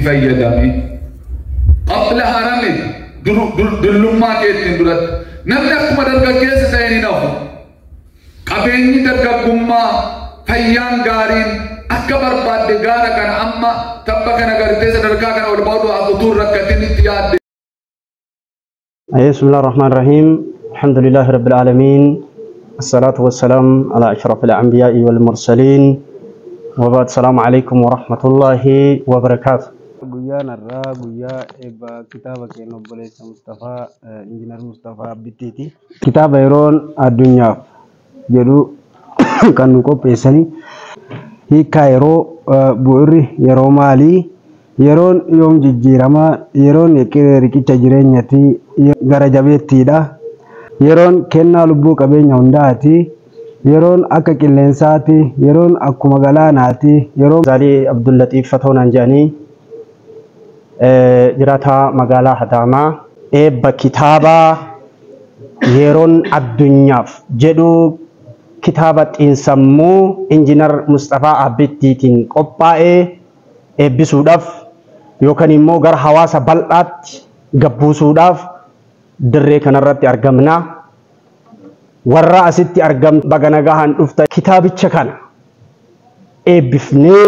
fayyadami qabla harami dullummaa keetiin duratti namni akkuma dargaggeessa ta'e ni nafu qabeenyi dargaggummaa fayyaan gaariin akka barbaadde gaara kana amma tabba kana gartee sadarkaa kana ol ba'uu utuu rakkatin itti yaadde. Bismillahirrahmanirrahim. Alhamdulillahi rabbil alamin. Assalatu wassalam ala ashrafil anbiya'i wal mursalin. Wa ba'd. Assalamu alaikum warahmatullahi wabarakatuh. Guyyaa narraa guyyaa eebba kitaaba keenya obboleessa Mustafaa Injiinar Mustafaa Abittiiti. Kitaaba yeroon addunyaaf jedhu kan nu qopheessanii hiikaa yeroo bu'uurri yeroo maalii yeroon yoom jijjiirama yeroon riqicha jireenyati gara jabeettiidha yeroon kennaa lubbuu qabeenya hundaati yeroon akka qilleensaati yeroon akkuma galaanaati yeroon Zaalii Abdullatiif Fatoonaan jedhanii jiraataa magaalaa Adaamaa eebba kitaabaa yeroon addunyaaf jedhu kitaaba xiinsammuu Injiinar Mustafaa Abittiitiin qophaa'ee eebbisuudhaaf yookaan immoo gara hawaasa bal'aatti gabbuusuudhaaf dirree kanarratti argamna. Warra asitti argam baga nagahaan dhufta kitaabicha kana eebbifnee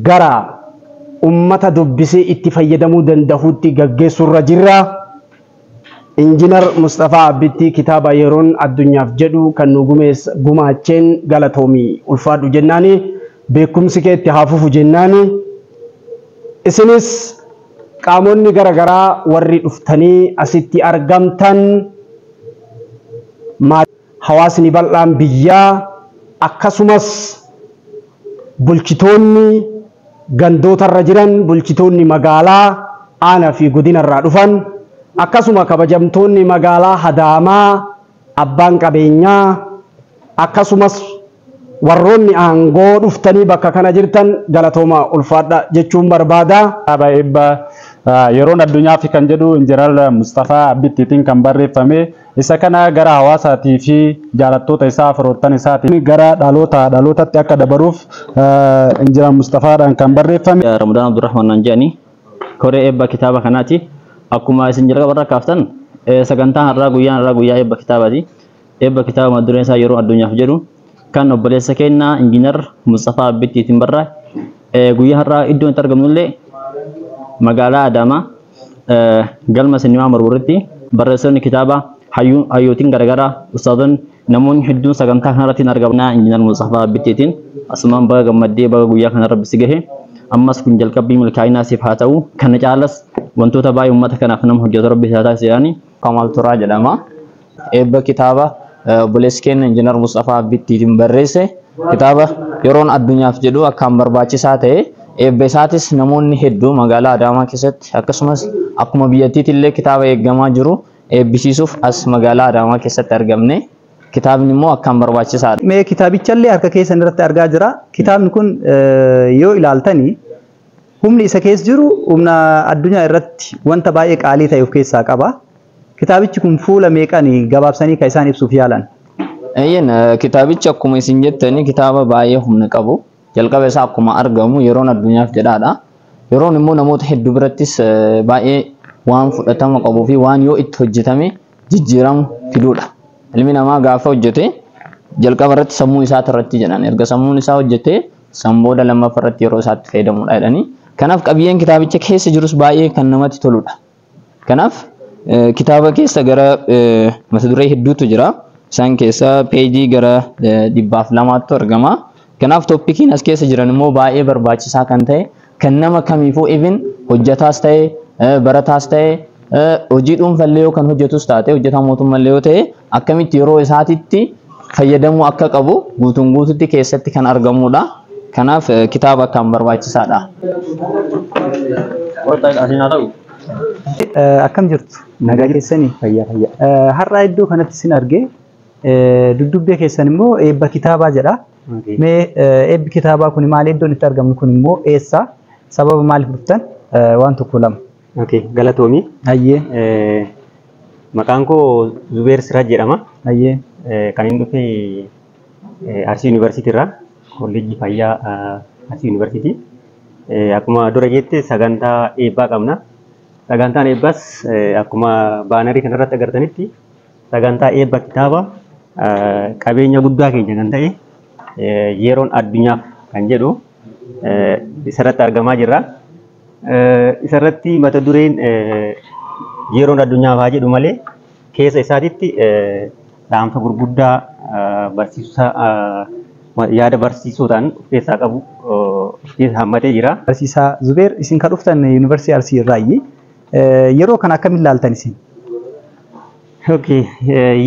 gara ummata dubbisee itti fayyadamuu danda'utti gaggeessurra jirra. Injiinar Mustafaa Abittii kitaaba yeroon addunyaaf jedhu kan nu gumaacheen galatoomii ulfaadhu jennaani beekumsi kee itti haafufu jennaani isinis qaamonni garagaraa warri dhuftanii asitti argamtan hawaasni bal'aan biyyaa akkasumas bulchitoonni gandootarra jiran bulchitoonni magaalaa aanaa fi godinarraa dhufan akkasuma kabajamtoonni magaalaa Adaamaa abbaan qabeenyaa akkasumas warroonni aangoo dhuftanii bakka kana jirtan galatooma ulfaadha jechuun barbaada. Eebba yeroon addunyaaf kan jedhu Injiinar Mustafaa Abittiitiin kan barreeffame isa kana gara hawaasaatii fi jaalattoota isaa firoottan isaatiin gara dhalootatti akka dabaruuf Injiinar Mustafaadhaan kan barreeffame. Ramadaan Abdurrahmaan jedhanii koree eebba kitaaba kanaati. Akkuma isin jalqaba kaaftan sagantaan har'aa guyyaa eebba kitaabaati. Eebba kitaaba mata dureen isaa yeroo addunyaaf jedhu kan obboleessa keenya Injiinar Mustafaa Abittiitiin barraa'e. Guyyaa har'aa iddoon itti argamnullee magaalaa Adaamaa galma sinimaa Marwuritti barreessonni kitaaba hayyootiin garagaraa ustaazonni namoonni hedduun sagantaa kanarratti argaman Injiinar Mustafaa Abittiitiin asumaan baga gammaddee baga guyyaa kanarra bisi gahe. Ammas kun jalqabbii milkaa'inaa siif haa ta'u kana caalas wantoota baay'ee uummata kanaaf nama hojjetu rabbi isaa taasisanii. Kamal Turaa jedhama. Eebba kitaaba obboleessi keenya Injiinar Mustafaa Abittiitiin barreesse kitaaba yeroon addunyaaf jedhu akkaan barbaachisaa ta'e eebba isaatis namoonni hedduu magaalaa Adaamaa keessatti akkasumas akkuma biyyattiitillee kitaaba eeggamaa jiru eebbisiisuuf as magaalaa Adaamaa keessatti argamne. Kitaabni immoo akkaan barbaachisaadha. Mee kitaabichallee harka keessan irratti argaa jira. Kitaabni kun yoo ilaaltanii humni isa keessa jiru humna addunyaa irratti wanta baay'ee qaalii ta'e of keessaa qaba. Kitaabichi kun fuula meeqanii gabaabsanii kan isaan ibsuuf yaalan? Kitaabichi akkuma isin jettanii kitaaba baay'ee humna qabu. Jalqaba isaa akkuma argamu yeroon addunyaaf jedhaadha. Yeroon immoo namoota hedduu birattis baay'ee waan fudhatama qabuu fi waan yoo itti hojjetame jijjiiramu fiduudha. Ilmi namaa gaafa hojjete jalqaba irratti sammuu isaa irratti jedhan erga sammuun isaa hojjete booda lammaffaa irratti yeroo isaatti fayyadamuudha jedhanii. Kanaaf qabiyyeen kitaabicha keessa jirus baay'ee kan namatti toludha. Kanaaf kitaaba keessa gara mata duree hedduutu jira. Isaan keessa peejii gara 200 argama. Kanaaf tooppikiin as keessa jiran immoo baay'ee barbaachisaa kan ta'e kan nama kamiifuu even hojjetaas ta'e barataas ta'e hojii dhuunfallee yoo kan hojjetus taate hojjetaa mootummallee yoo ta'e akkamitti yeroo isaatitti fayyadamuu akka qabu guutuun guututti keessatti kan argamudha. Kanaaf kitaaba akkaan barbaachisaadha. Akkam jirtu? Nagaa keessanii? Har'aa iddoo kanatti sin argee duddubbee keessan immoo eebba kitaabaa jedha. Mee eebbi kitaabaa kun maal iddoon itti argamu kun immoo eessa? Sababa maaliif dhuftan? Waan tokko lama. Galatoomii. Hayyee. Maqaan koo Zubeer Siraaj jedhama. Hayyee. Kan inni dhufe Arsii Yuunivarsiitii irraa kolleejjii fayyaa Arsii Yuunivarsiitii. akkuma dura jette sagantaa eebbaa qabna. Sagantaan eebbaas akkuma baanarii kanarratti agartanitti sagantaa eebba kitaaba qabeenya guddaa keenya kan ta'e yeroon addunyaaf kan jedhu isarratti argamaa jirra. Isarratti mata dureen yeroon addunyaaf haa jedhu malee keessa isaatitti dhaamsa gurguddaa yaada barsiisuudhaan of keessaa qabu of keessa hammatee jira. Barsiisaa Zubeer isin kan dhuftan Yuunivarsiitii Arsii irraayi. Yeroo kana akkamiin ilaaltan isin? Okay,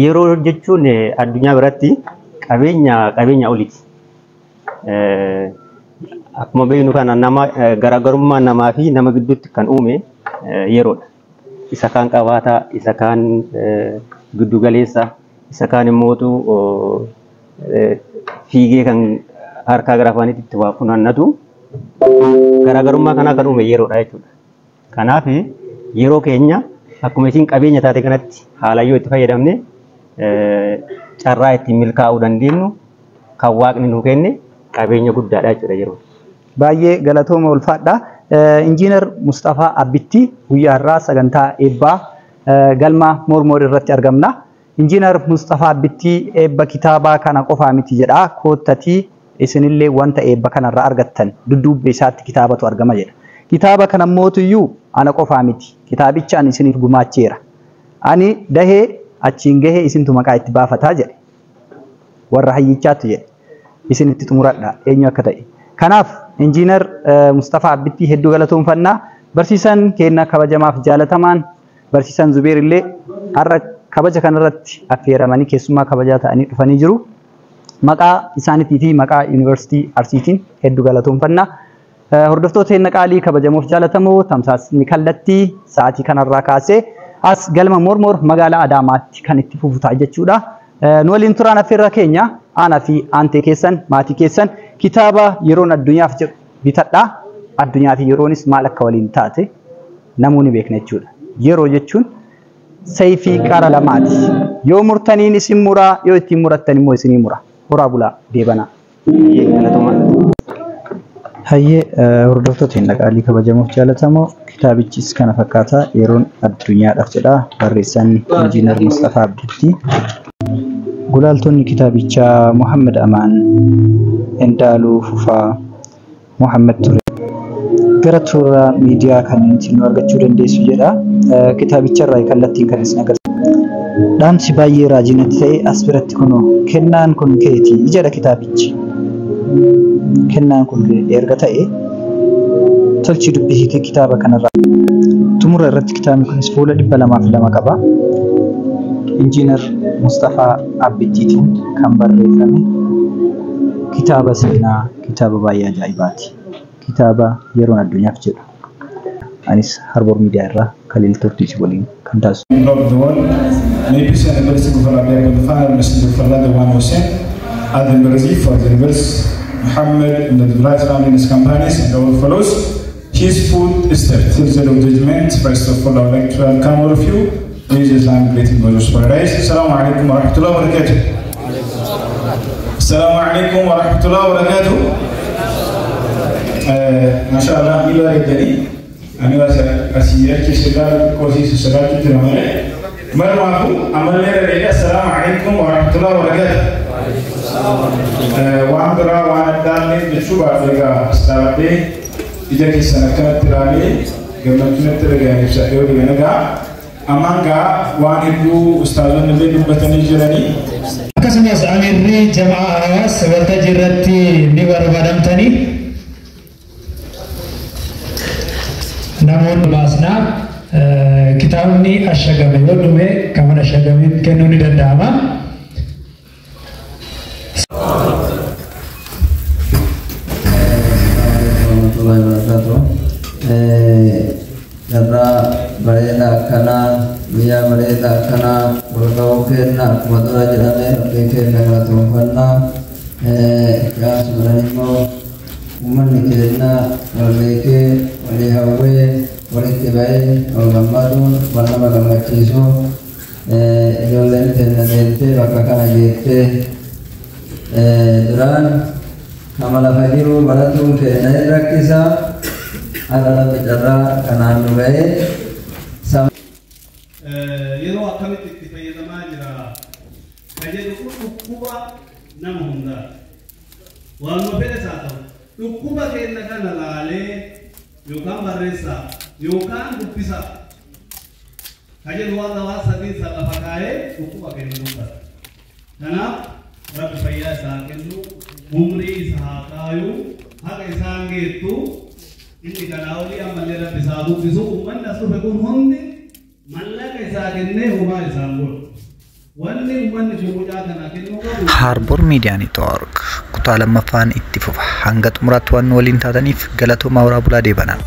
yeroo jechuun addunyaa biratti qabeenya oliiti. Akkuma beeknu kana garaagarummaa namaa fi nama gidduutti kan uume yeroodha. Isa kaan qabaataa, isa kaan giddu galeessa, isa kaan immoo fiigee kan harkaa gara afaanitti itti waa funaannatu garaagarummaa kanaa kan uume yeroodha jechuudha. Kanaaf yeroo keenya akkuma isin qabeenya taate kanatti haala yoo itti fayyadamne carraa ittiin milkaa'uu dandeenyu kan waaqni nu kenne qabeenya guddaadha jechuudha yeroo. Baay'ee galatooma ulfaadha. Injiinar Mustafaa Abbitti guyyaa irraa sagantaa eebbaa galma mormoor irratti argamna. Injiinar Mustafaa Abbitti eebba kitaabaa kana qofaa miti jedha. Koottatii isinillee wanta eebba kanarraa argattan dudduubbe isaatti kitaabatu argama jedha. Kitaaba kana mootuyyuu ana qofaa miti. Kitaabicha ani isiniif gumaacheera. Ani dahee achiin gahee isintu maqaa itti baafataa jedhe. Warra hayyichaatu jedhe. Isinitti xumuradha eenyu akka ta'e. Kanaaf injiinar Mustafaa Abbitti hedduu galatoomfannaa. Barsiisan keenya kabajamaaf jaalatamaan barsiisan Zubeer illee har'a kabaja kanarratti affeeramanii keessummaa kabajaa ta'anii dhufanii jiru. Maqaa isaaniitii fi maqaa Yuunivarsiitii Arsiitiin hedduu galatoomfannaa. Hordoftoota keenya qaalii kabajamoof jaalatamoo tamsaasni kallattii sa'aatii kanarraa kaasee as galma mormor magaalaa Adaamaatti kan itti fufu ta'a jechuudha. Nu waliin turaan affeerraa keenya aanaa fi aantee keessan maatii keessan kitaaba yeroon addunyaaf jedhu bitadhaa. Addunyaa fi yeroonis maal akka waliin taate namoonni beekna jechuudha. Yeroo jechuun sayfii qara lamaati. Yoo murtaniin isin muraa yoo ittiin murattan immoo isinii mura. Horaa bulaa deebanaa. Hayyee hordoftoota keenya qaalii kabajamuuf jaalatamoo kitaabichis kana fakkaata yeroon addunyaadhaaf jedha barreessaan injiinar Mustafaa Abditti. Gulaaltonni kitaabichaa Muhammad Amaan, Endaaluu Fufaa, Muhammad Ture. Gara toora miidiyaa kan isin argachuu dandeessu jedha. Kitaabicharraa kallattiin kan isin agarsiisa. Dhaamsi baay'ee raajinatti ta'e as biratti kunoo kennaan kun keetii jedha kitaabichi. Kennaan kun erga ta'e tolchi dubbii hiikee kitaaba kanarraa. Xumura irratti kitaabni kunis fuula 202 qaba. Injiinar Mustafaa Abbittiitiin kan barreeffame kitaaba seenaa, kitaaba baay'ee ajaa'ibaati. Kitaaba yeroon addunyaaf jedhu. Anis Harbour Miidiyaa irraa Khalil Turtiisi waliin kan taasisu. Muhammad and the right family and his companions and all follows. His food is the Thursday of judgment. First of all, I would like to welcome all of you. Please Islam greeting God's paradise. Assalamu alaikum wa rahmatullahi wa barakatuh. Assalamu alaikum wa rahmatullahi wa barakatuh. MashaAllah, ila idani. Ani wasa asiyah kisagal kosi sesagal kita namanya. Marwafu amalnya dari Assalamu alaikum wa rahmatullahi wa barakatuh. Waan biraa waan addaanne jechuu baafeegaa istaabadhee ija keessan akkanatti ilaalee gammachuunatti dhaga'an ibsa yoo dhigan egaa ammaan gaa waan hedduu ustaazonni illee dubbatanii jiranii. Akkasumas amirri jama'aas waltajjii irratti ni barbaadamtanii namoonni baasnaa kitaabni ashagame yoo dhume kan ashagame kennuu ni danda'ama. Karena mereka karena dia mereka karena berkau kena kebetulan jalannya bikin dengan tumpahnya ya sebenarnya mau umat nikirna mereka melihawe mereka orang warna warna ciso jolen tenente bakakan agete duran kamala fajiru balatu ke naik rakisa ala bicara kanan nugai yeroo akkamitti itti fayyadamaa jira kajedhu dhukkuba nama hundaa waanuma fedhe isaa ta'u dhukkuba keenya kana laalee yookaan barreessaa yookaan dubbisaa kajedhu waan lawaa sadii lafa kaa'ee dhukkuba keenya dubbata. Kanaaf rabbi fayyaa isaa kennu umrii isaa kaayuu haqa isaan geettu inni kanaa olii ammallee rabbi isaa dubbisu uummanni as dhufe kun hundi mallaqa isaa kennee humaa isaan godhu. Wanni uummanni fuudhaa kana kennu qabu. Harbour Media Network kutaa lammaffaan itti fufa hanga xumuraatti waan waliin taataniif galatoomaa waraabulaa deebanaa.